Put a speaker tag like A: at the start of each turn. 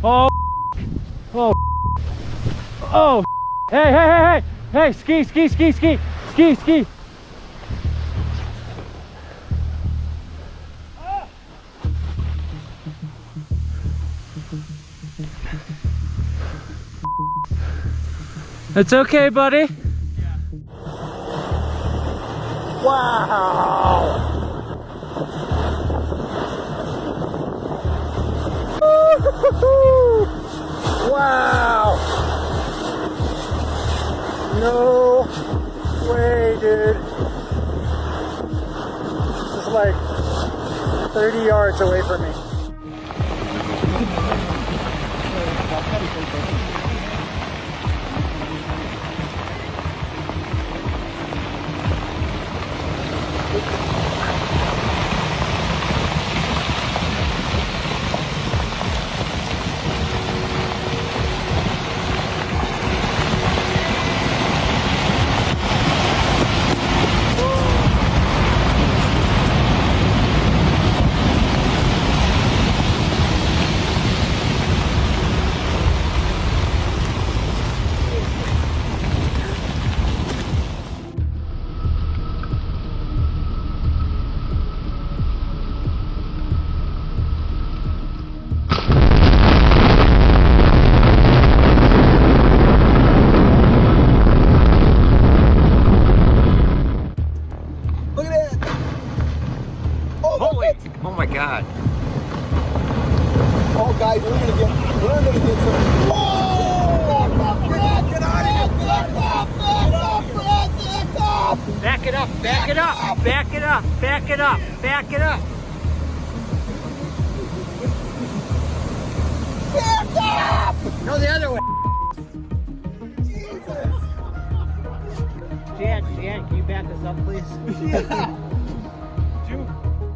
A: Oh, oh, oh. Hey, hey, hey, hey, hey, ski, ski, ski, ski, ski, ski. It's okay, buddy. Wow. Wow. No way, dude. This is like 30 yards away from me.
B: Oh my God.
C: Oh guys, we're gonna get some. Whoa! Get out of here!
A: Back it up, back it up, back it up, back it up, back it up.
C: Back up!
A: No, the other way.
C: Jesus!
A: Jan, can you back us up, please?
C: Yeah.